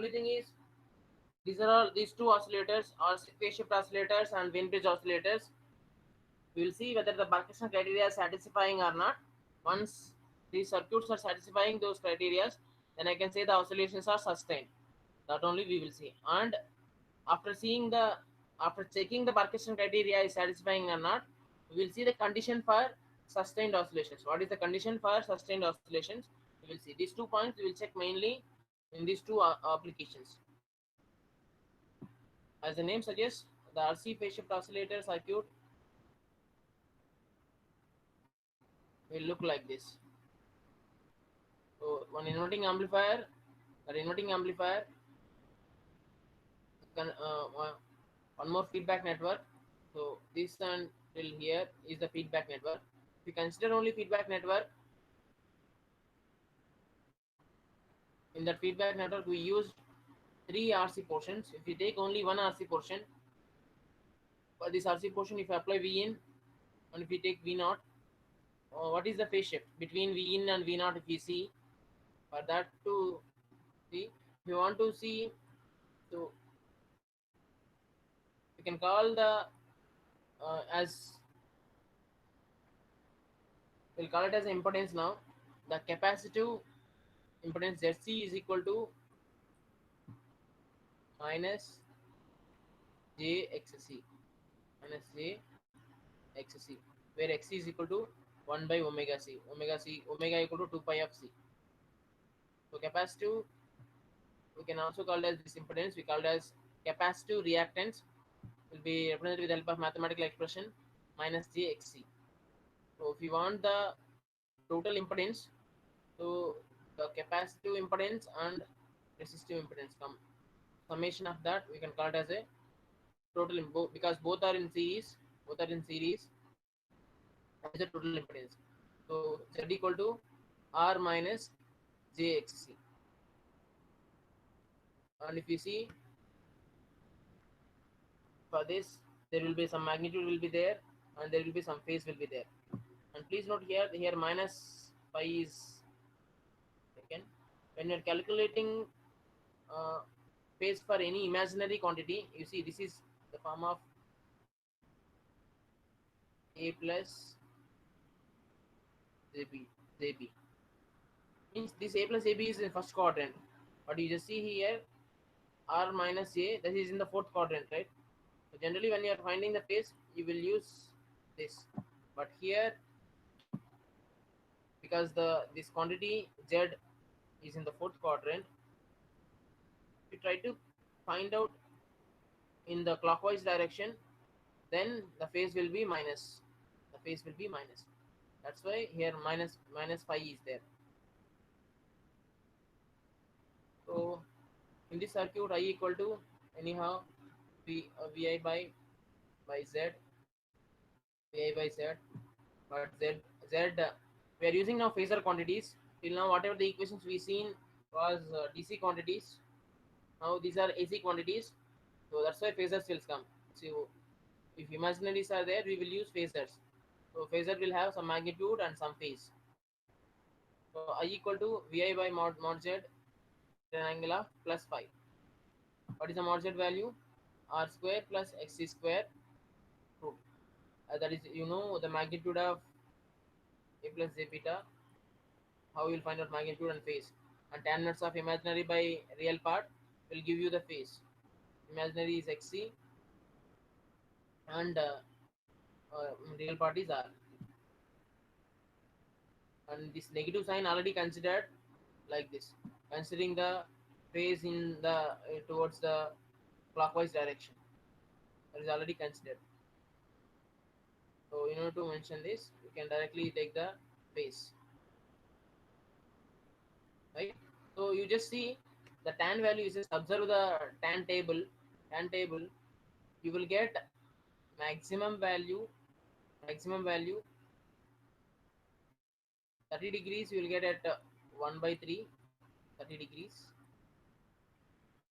Only thing is, these two oscillators are phase shift oscillators and Wien bridge oscillators. We will see whether the Barkhoud criteria is satisfying or not. Once these circuits are satisfying those criteria, then I can say the oscillations are sustained. That only we will see. And after seeing the after checking the Barkhoud criteria is satisfying or not, we will see the condition for sustained oscillations. What is the condition for sustained oscillations? We will see these 2 points. We will check mainly in these two applications. As the name suggests, the RC phase shift oscillator circuit will look like this. So one inverting amplifier, that inverting amplifier, one more feedback network. So this one till here is the feedback network. If you consider only feedback network, in that feedback network we used three RC portions. If you take only one RC portion, for this RC portion, if you apply V in and if you take V naught, what is the phase shift between V in and V naught? If you see, for that to see, if you want to see, so you can call the as we'll call it as impedance now. The capacitive impedance ZC is equal to minus JXC minus JXC, where XC is equal to 1 by omega C. Omega equal to 2 pi of C. So capacitive, we can also call it as this impedance. We call it as capacitive reactance. Will be represented with the help of mathematical expression minus JXC. So if you want the total impedance, so the capacitive impedance and resistive impedance come summation of that we can call it as a total because both are in series. Both are in series as a total impedance. So Z equal to R minus JXC. And if you see for this, there will be some magnitude will be there and there will be some phase will be there. And please note here minus pi is taken when you're calculating uh, phase for any imaginary quantity. You see this is the form of A plus JB means this A plus AB is in first quadrant, but you just see here R minus A, that is in the fourth quadrant, right? So generally when you are finding the phase you will use this, but here because this quantity Z is in the fourth quadrant, if you try to find out in the clockwise direction, then the phase will be minus. The phase will be minus. That's why here minus phi is there. So in this circuit, I equal to anyhow Vi by Z, Vi by Z, but Z we are using now phasor quantities. Till now, whatever the equations we seen was DC quantities. Now these are AC quantities, so that's why phasors will come. So if imaginaries are there, we will use phasors. So phasor will have some magnitude and some phase. So I equal to Vi by mod Z triangle of plus 5. What is the mod Z value? R square plus Xc square root. That is, you know, the magnitude of A plus J beta. How you will find out magnitude and phase. And tan inverse of imaginary by real part will give you the phase. Imaginary is Xc and real part is R. And this negative sign already considered like this, considering the phase in the towards the clockwise direction, that is already considered. So in order to mention this, you can directly take the phase, right? So you just see the tan value. You just observe the tan table, you will get maximum value 30 degrees you will get at 1 by 3 30 degrees.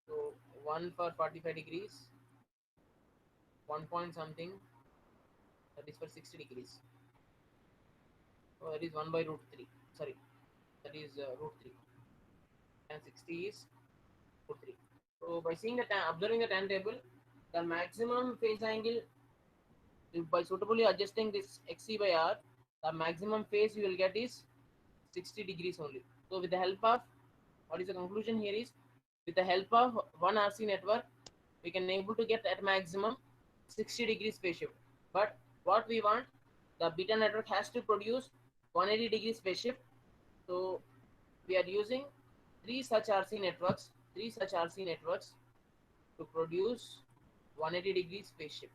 So 1 for 45 degrees, 1 point something, that is for 60 degrees. So that is 1 by root 3. Sorry, that is root 3. And 60 is output 3. So by seeing the observing the timetable, the maximum phase angle, by suitably adjusting this xc by r, the maximum phase you will get is 60 degrees only. So with the help of, what is the conclusion here is, with the help of one RC network, we can able to get at maximum 60 degrees phase shift. But what we want, the beta network has to produce 180 degrees phase shift. So we are using three such RC networks to produce 180 degrees phase shift,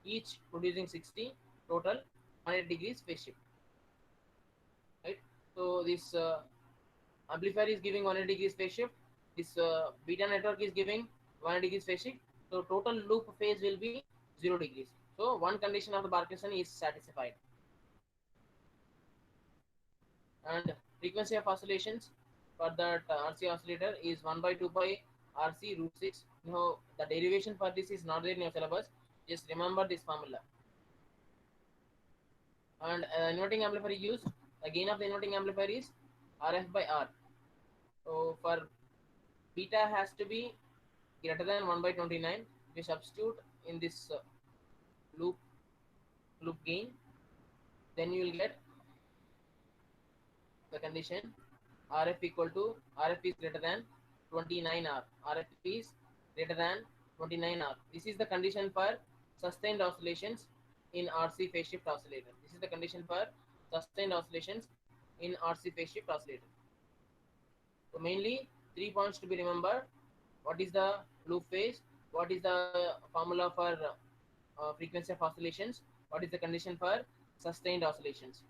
each producing 60, total 180 degrees phase shift, right? So this amplifier is giving 180 degrees phase shift, this beta network is giving 180 degrees phase shift, so total loop phase will be 0 degrees. So one condition of the Parkinson is satisfied. And frequency of oscillations for that RC oscillator is 1 by 2 pi RC root 6. The derivation for this is not there in your syllabus, just remember this formula. And inverting amplifier used, the gain of the inverting amplifier is RF by R. So for beta has to be greater than 1 by 29. We substitute in this loop gain, then you will get the condition RF equal to, RF is greater than 29R. RF is greater than 29R. This is the condition for sustained oscillations in RC phase shift oscillator. This is the condition for sustained oscillations in RC phase shift oscillator. So mainly 3 points to be remembered. What is the loop phase? What is the formula for frequency of oscillations? What is the condition for sustained oscillations?